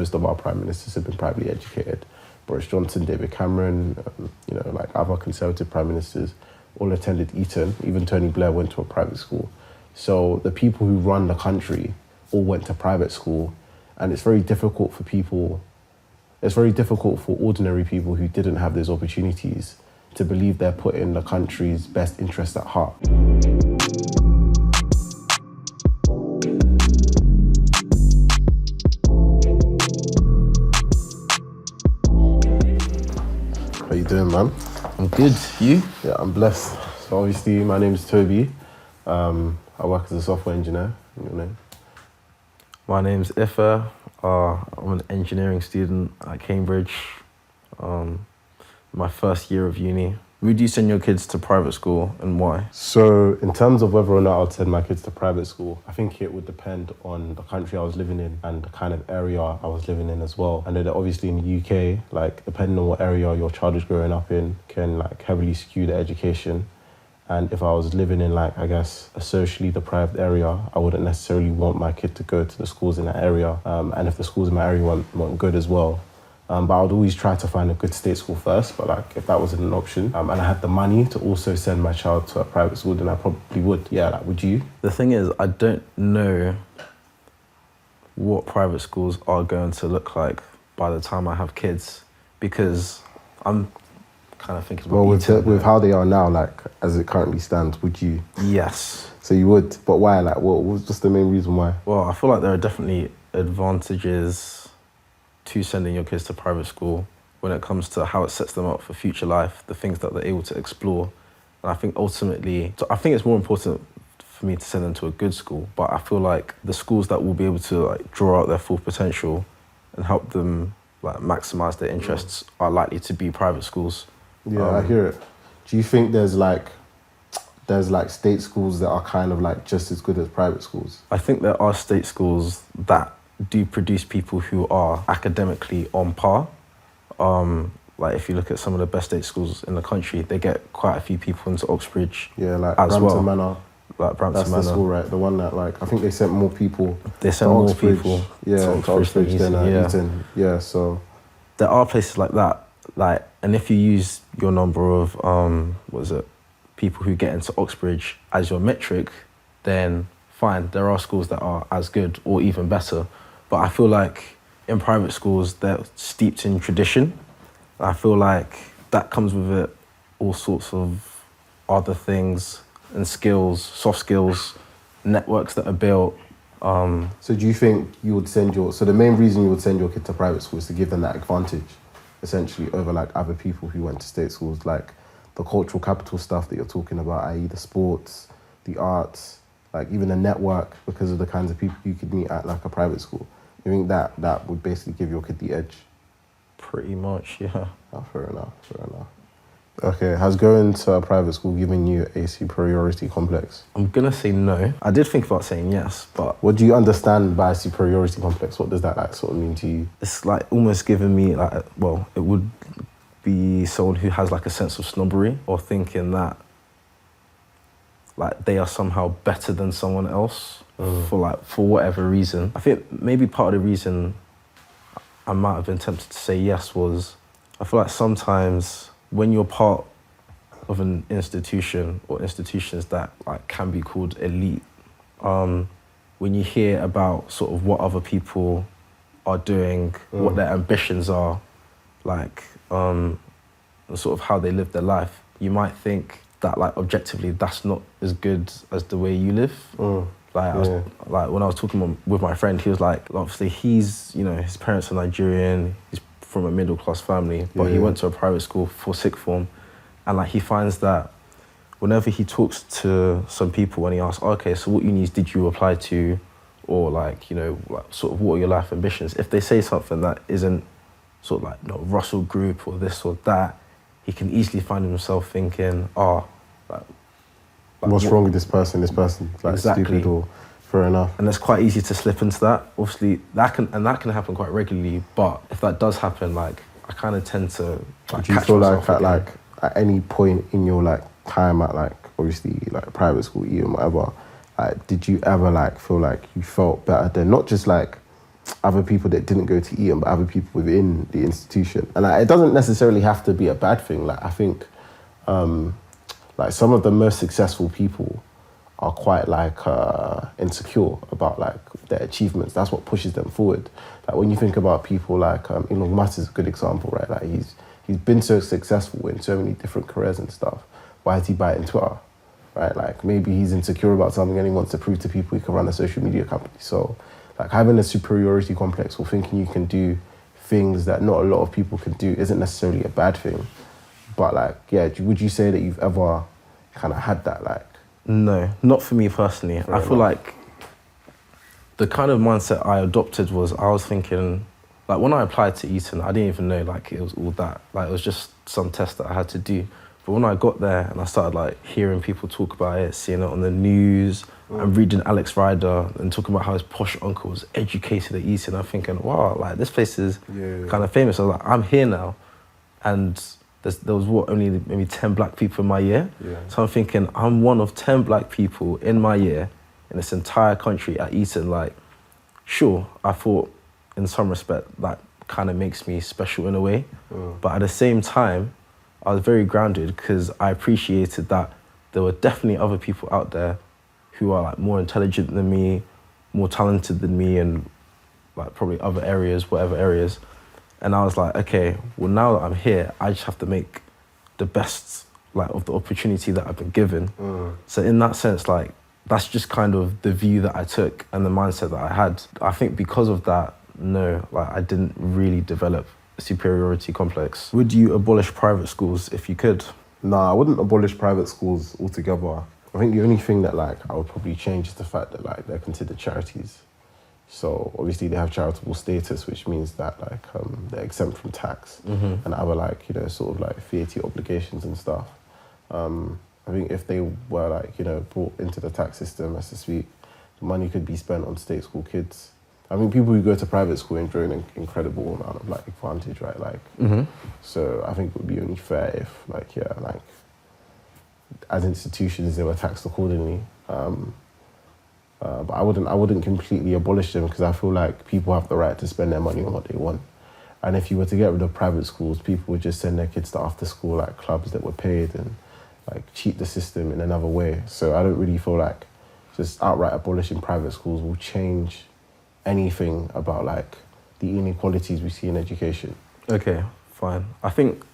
most of our prime ministers have been privately educated. Boris Johnson, David Cameron, like other Conservative prime ministers, all attended Eton. Even Tony Blair went to a private school. So the people who run the country all went to private school, and it's very difficult for ordinary people who didn't have those opportunities to believe they're putting the country's best interest at heart. How you doing, man? I'm good. You? Yeah, I'm blessed. So obviously, my name is Toby. I work as a software engineer. Your name? My name's Ife. I'm an engineering student at Cambridge. My first year of uni. Would you send your kids to private school and why? So in terms of whether or not I'd send my kids to private school, I think it would depend on the country I was living in and the kind of area I was living in as well. I know that obviously in the UK, like depending on what area your child is growing up in, can like heavily skew their education. And if I was living in like, I guess, a socially deprived area, I wouldn't necessarily want my kid to go to the schools in that area. And if the schools in my area weren't good as well. But I would always try to find a good state school first. But like if that wasn't an option and I had the money to also send my child to a private school, then I probably would. Yeah, like would you? The thing is, I don't know what private schools are going to look like by the time I have kids, because I'm kind of thinking about with how they are now, like as it currently stands, would you? Yes. So you would, but why? Like what was just the main reason why? Well, I feel like there are definitely advantages to sending your kids to private school when it comes to how it sets them up for future life, the things that they're able to explore. And I think ultimately, so I think it's more important for me to send them to a good school, but I feel like the schools that will be able to like draw out their full potential and help them like maximize their interests are likely to be private schools. Yeah, I hear it. Do you think there's like state schools that are kind of like just as good as private schools? I think there are state schools that do produce people who are academically on par. Like if you look at some of the best state schools in the country, they get quite a few people into Oxbridge. Yeah, like as Brampton well. Manor. Like Brampton That's Manor. the school, right? The one that like, I think they sent more people. They sent more people to Oxbridge than Eton. Yeah, so. There are places like that. Like, and if you use your number of, people who get into Oxbridge as your metric, then fine, there are schools that are as good or even better. But I feel like in private schools, they're steeped in tradition. I feel like that comes with it all sorts of other things and skills, soft skills, networks that are built. So do you think you would so the main reason you would send your kid to private school is to give them that advantage, essentially, over like other people who went to state schools, like the cultural capital stuff that you're talking about, i.e. the sports, the arts, like even the network, because of the kinds of people you could meet at like a private school? You think that would basically give your kid the edge? Pretty much, yeah. Oh, fair enough. Okay, has going to a private school given you a superiority complex? I'm gonna say no. I did think about saying yes, but... What do you understand by superiority complex? What does that like sort of mean to you? It's like almost giving me like, well, it would be someone who has like a sense of snobbery or thinking that like they are somehow better than someone else for whatever reason. I think maybe part of the reason I might have been tempted to say yes was I feel like sometimes when you're part of an institution or institutions that like can be called elite, when you hear about sort of what other people are doing, what their ambitions are, like, and sort of how they live their life, you might think that like objectively that's not as good as the way you live. Like when I was talking with my friend, he was like, obviously he's, his parents are Nigerian, he's from a middle class family, but he went to a private school for sixth form, and like he finds that whenever he talks to some people and he asks, okay, so what unis did you apply to, or like, sort of what are your life ambitions? If they say something that isn't sort of like Russell Group or this or that, he can easily find himself thinking, what's wrong with this person? This person, like exactly. Stupid or fair enough. And it's quite easy to slip into that. Obviously, that can happen quite regularly. But if that does happen, like I kind of tend to. Do you feel like at any point in your like time at like obviously like private school, even whatever, like did you ever like feel like you felt better than not just like other people that didn't go to Eton, but other people within the institution. And like, it doesn't necessarily have to be a bad thing. Like I think like some of the most successful people are quite like insecure about like their achievements. That's what pushes them forward. Like when you think about people like Elon Musk is a good example, right? Like he's been so successful in so many different careers and stuff. Why is he biting Twitter? Right? Like maybe he's insecure about something and he wants to prove to people he can run a social media company. So like having a superiority complex or thinking you can do things that not a lot of people can do isn't necessarily a bad thing. But like, yeah, would you say that you've ever kind of had that like? No, not for me personally. I feel like the kind of mindset I adopted was I was thinking, like when I applied to Eton, I didn't even know like it was all that. Like it was just some test that I had to do. But when I got there and I started like hearing people talk about it, seeing it on the news, and reading Alex Rider and talking about how his posh uncle was educated at Eton, I'm thinking, wow, like this place is kind of famous. I was like, I'm here now. And there was what, only maybe 10 black people in my year. Yeah. So I'm thinking, I'm one of 10 black people in my year in this entire country at Eton. Like, sure, I thought in some respect that kind of makes me special in a way. But at the same time, I was very grounded because I appreciated that there were definitely other people out there who are like more intelligent than me, more talented than me, and like probably other areas, whatever areas. And I was like, okay, well now that I'm here, I just have to make the best like of the opportunity that I've been given. So in that sense, like that's just kind of the view that I took and the mindset that I had. I think because of that, no, like I didn't really develop a superiority complex. Would you abolish private schools if you could? No, I wouldn't abolish private schools altogether. I think the only thing that like I would probably change is the fact that like they're considered charities. So obviously they have charitable status, which means that like they're exempt from tax and other like, you know, sort of like VAT obligations and stuff. I think if they were like, you know, brought into the tax system, as to speak, the money could be spent on state school kids. I mean, people who go to private school enjoy an incredible amount of like advantage, right? Like, so I think it would be only fair if like, yeah, like as institutions they were taxed accordingly. But I wouldn't completely abolish them because I feel like people have the right to spend their money on what they want. And if you were to get rid of private schools, people would just send their kids to after school like clubs that were paid and like cheat the system in another way. So I don't really feel like just outright abolishing private schools will change anything about like the inequalities we see in education. Okay, fine. I think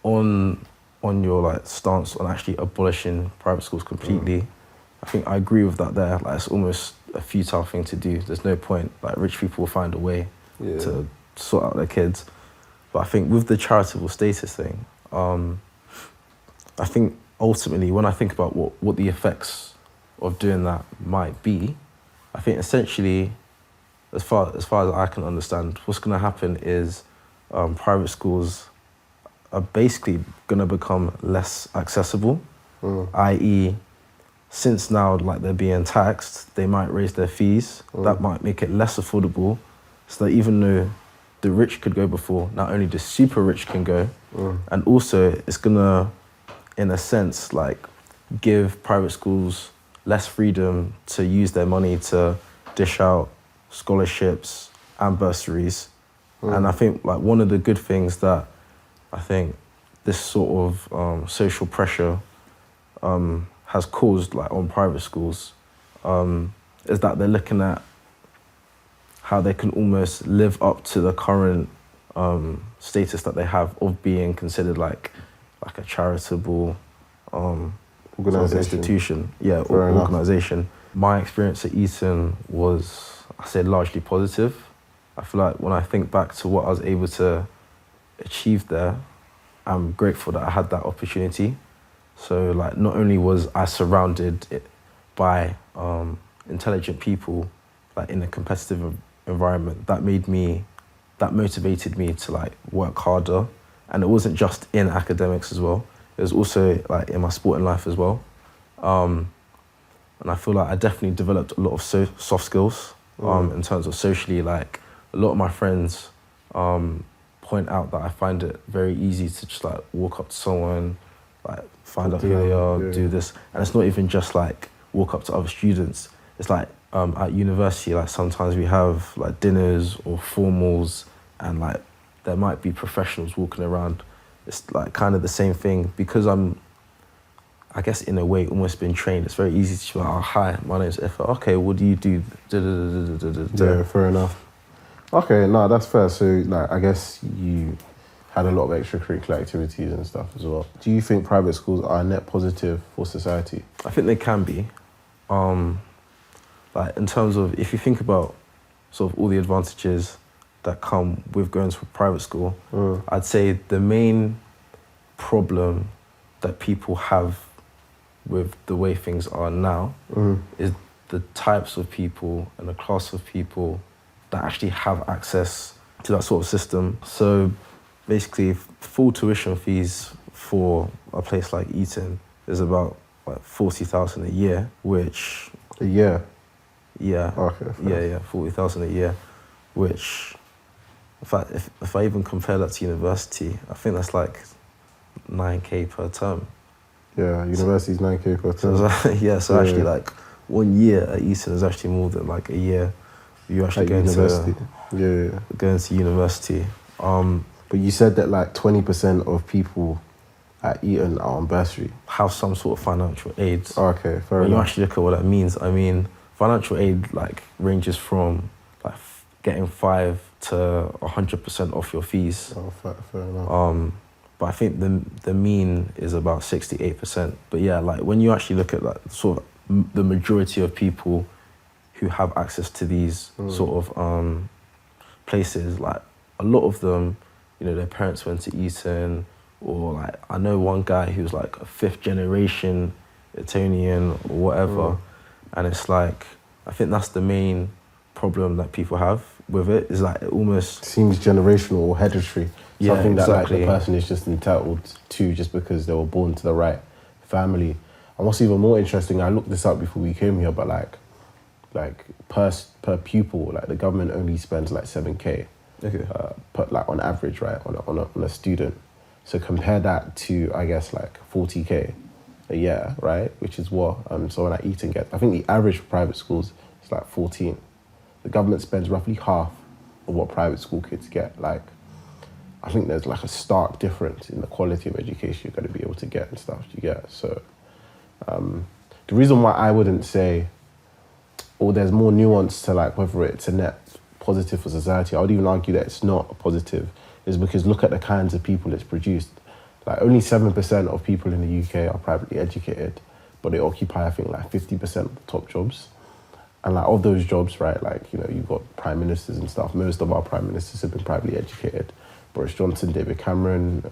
on your like stance on actually abolishing private schools completely, I think I agree with that there. Like it's almost a futile thing to do. There's no point. Like rich people will find a way to sort out their kids. But I think with the charitable status thing, I think ultimately when I think about what the effects of doing that might be, I think essentially, as far as I can understand, what's going to happen is private schools are basically going to become less accessible, i.e., since now like they're being taxed, they might raise their fees. That might make it less affordable, so that even though the rich could go before, not only the super rich can go, and also it's gonna, in a sense, like give private schools less freedom to use their money to dish out scholarships and bursaries. And I think like one of the good things that I think this sort of social pressure has caused like on private schools is that they're looking at how they can almost live up to the current status that they have of being considered like a charitable institution, or organisation. My experience at Eton was, I say, largely positive. I feel like when I think back to what I was able to achieve there, I'm grateful that I had that opportunity. So like not only was I surrounded by intelligent people like in a competitive environment, that motivated me to like work harder. And it wasn't just in academics as well. It was also like in my sporting life as well. And I feel like I definitely developed a lot of soft skills in terms of socially. Like a lot of my friends point out that I find it very easy to just like walk up to someone, like find out who they are, do this. And it's not even just like walk up to other students. it's like at university, like sometimes we have like dinners or formals, and like there might be professionals walking around. It's like kind of the same thing because I guess in a way, almost been trained. It's very easy to be like, oh, hi, my name's Ifa. Okay, what do you do? Yeah, fair enough. Okay, no, that's fair. So, like, I guess you had a lot of extracurricular activities and stuff as well. Do you think private schools are a net positive for society? I think they can be. Like, in terms of, if you think about sort of all the advantages that come with going to a private school, I'd say the main problem that people have with the way things are now is the types of people and the class of people that actually have access to that sort of system. So basically, full tuition fees for a place like Eton is about like 40,000 a year, which... A year? Yeah. Okay. Fair. Yeah, 40,000 a year, which, in fact, if I even compare that to university, I think that's like 9k per term. Yeah, university's 9k per term. So actually like 1 year at Eton is actually more than like a year you actually going to university. But you said that like 20% of people at Eton are on bursary. Have some sort of financial aid. Okay, fair when enough. you actually look at what that means, I mean, financial aid like ranges from like getting 5 to 100% off your fees. Oh, fair enough. But I think the mean is about 68%. But yeah, like when you actually look at like sort of the majority of people who have access to these sort of places, like a lot of them, you know, their parents went to Eton, or like I know one guy who's like a 5th generation Etonian or whatever, and it's like I think that's the main problem that people have with it, is like it almost seems generational or hereditary. Yeah, something that exactly. like the person is just entitled to just because they were born to the right family. And what's even more interesting, I looked this up before we came here, but like per pupil, like the government only spends like 7k, per, like on average, right, on a student. So compare that to I guess like 40k a year, right, which is what someone at Eton gets. I think the average for private schools is like 14. The government spends roughly half of what private school kids get. Like, I think there's like a stark difference in the quality of education you're going to be able to get and stuff you get. So the reason why I wouldn't say, or there's more nuance to like whether it's a net positive for society, I would even argue that it's not a positive, is because look at the kinds of people it's produced. Like only 7% of people in the UK are privately educated, but they occupy I think like 50% of the top jobs. And like of those jobs, right, like, you know, you've got prime ministers and stuff. Most of our prime ministers have been privately educated. Boris Johnson, David Cameron,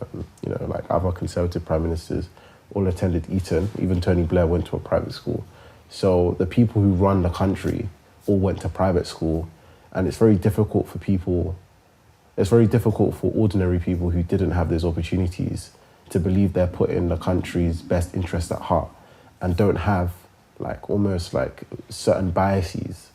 you know, like other Conservative prime ministers all attended Eton. Even Tony Blair went to a private school. So the people who run the country all went to private school. And it's very difficult for people, it's very difficult for ordinary people who didn't have those opportunities to believe they're putting the country's best interest at heart and don't have like almost like certain biases.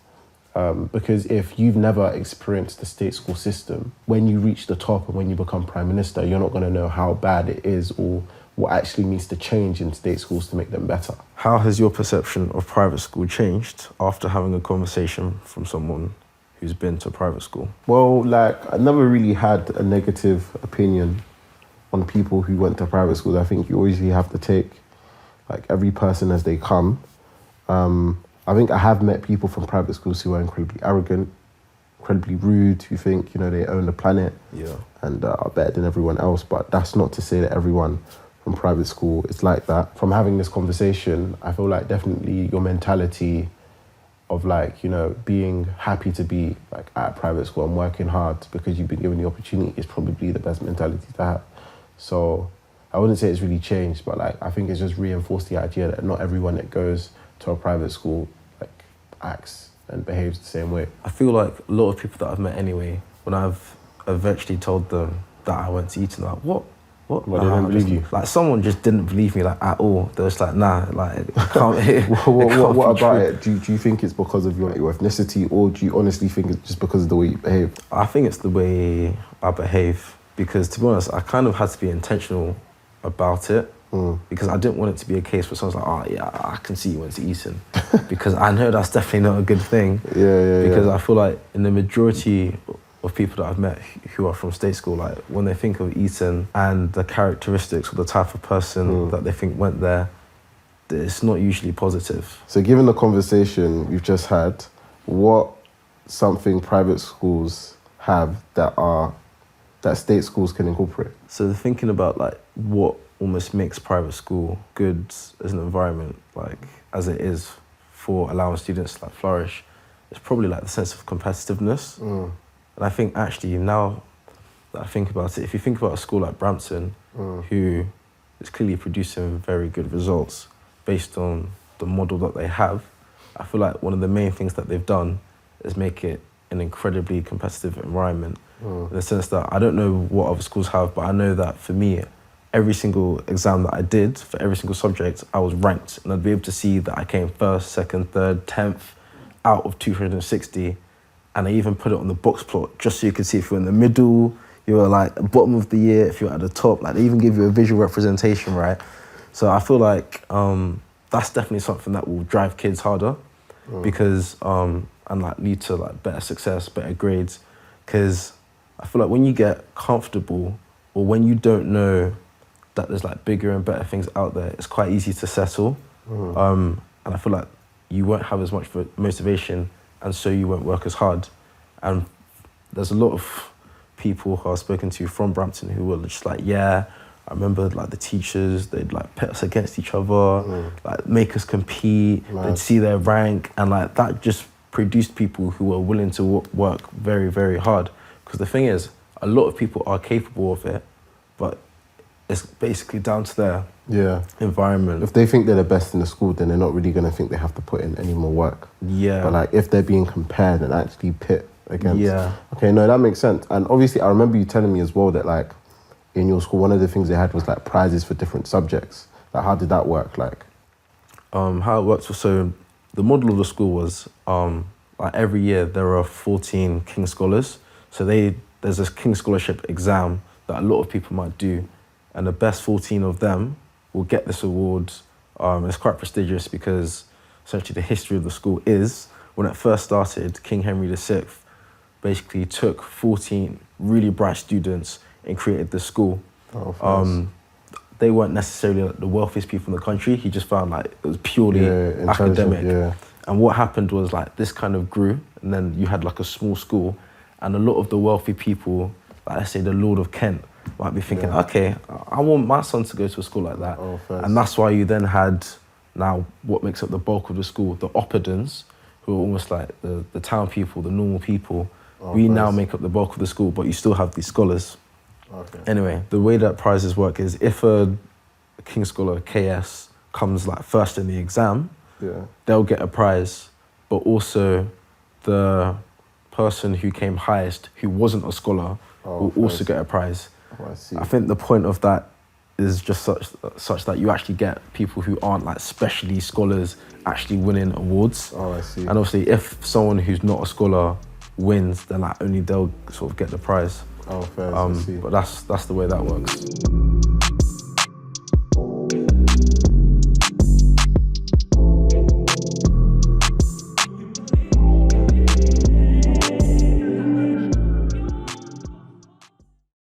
Because if you've never experienced the state school system, when you reach the top and when you become prime minister, you're not going to know how bad it is or what actually needs to change in state schools to make them better. How has your perception of private school changed after having a conversation from someone who's been to private school? Well, like I never really had a negative opinion on people who went to private schools. I think you always have to take like every person as they come. I think I have met people from private schools who are incredibly arrogant, incredibly rude, who think, you know, they own the planet and are better than everyone else. But that's not to say that everyone from private school is like that. From having this conversation, I feel like definitely your mentality of like, you know, being happy to be like at a private school and working hard because you've been given the opportunity is probably the best mentality to have. So I wouldn't say it's really changed, but like I think it's just reinforced the idea that not everyone that goes to a private school like acts and behaves the same way. I feel like a lot of people that I've met anyway, when I've eventually told them that I went to Eton, like, what? Well, they didn't believe you? Like, someone just didn't believe me, like, at all. They was like, nah, like, it can't, what about it? Do you think it's because of your ethnicity, or do you honestly think it's just because of the way you behave? I think it's the way I behave, because, to be honest, I kind of had to be intentional about it. because I didn't want it to be a case where someone's like, oh yeah, I can see you went to Eton, because I know that's definitely not a good thing. Because I feel like in the majority of people that I've met who are from state school, like when they think of Eton and the characteristics or the type of person that they think went there, it's not usually positive. So given the conversation we've just had, what something private schools have that state schools can incorporate? So thinking about like what almost makes private school good as an environment, like as it is for allowing students to like flourish, it's probably like the sense of competitiveness. And I think actually now that I think about it, if you think about a school like Brampton, who is clearly producing very good results based on the model that they have, I feel like one of the main things that they've done is make it an incredibly competitive environment. In the sense that I don't know what other schools have, but I know that for me, every single exam that I did for every single subject, I was ranked, and I'd be able to see that I came first, second, third, 10th out of 260. And I even put it on the box plot just so you could see if you're in the middle, you were like at the bottom of the year, if you're at the top, like they even give you a visual representation, right? So I feel like that's definitely something that will drive kids harder because, and like lead to like better success, better grades. Because I feel like when you get comfortable or when you don't know that there's like bigger and better things out there, it's quite easy to settle. And I feel like you won't have as much motivation, and so you won't work as hard. And there's a lot of people who I've spoken to from Brampton who were just like, yeah, I remember like the teachers, they'd like pit us against each other, like make us compete, they'd see their rank, and like that just produced people who were willing to work very, very hard. Because the thing is, a lot of people are capable of it, but it's basically down to their environment. If they think they're the best in the school, then they're not really going to think they have to put in any more work. But like if they're being compared and actually pit against. Okay, no, that makes sense. And obviously I remember you telling me as well that like in your school, one of the things they had was like prizes for different subjects. Like how did that work? Like how it works was, so the model of the school was like every year there are 14 King's Scholars. So there's this King's Scholarship exam that a lot of people might do, and the best 14 of them will get this award. It's quite prestigious because essentially the history of the school is, when it first started, King Henry VI basically took 14 really bright students and created this school. They weren't necessarily the wealthiest people in the country. He just found like it was purely academic. And what happened was like this kind of grew, and then you had like a small school, and a lot of the wealthy people, like let's say the Lord of Kent, might be thinking, okay, I want my son to go to a school like that. And that's why you then had now what makes up the bulk of the school, the Oppidans, who are almost like the town people, the normal people. We now make up the bulk of the school, but you still have these scholars. Anyway, the way that prizes work is if a King's Scholar KS comes like first in the exam, they'll get a prize, but also the person who came highest, who wasn't a scholar, will also get a prize. I think the point of that is just such that you actually get people who aren't like specially scholars actually winning awards. And obviously if someone who's not a scholar wins, then like only they'll sort of get the prize. But that's the way that works.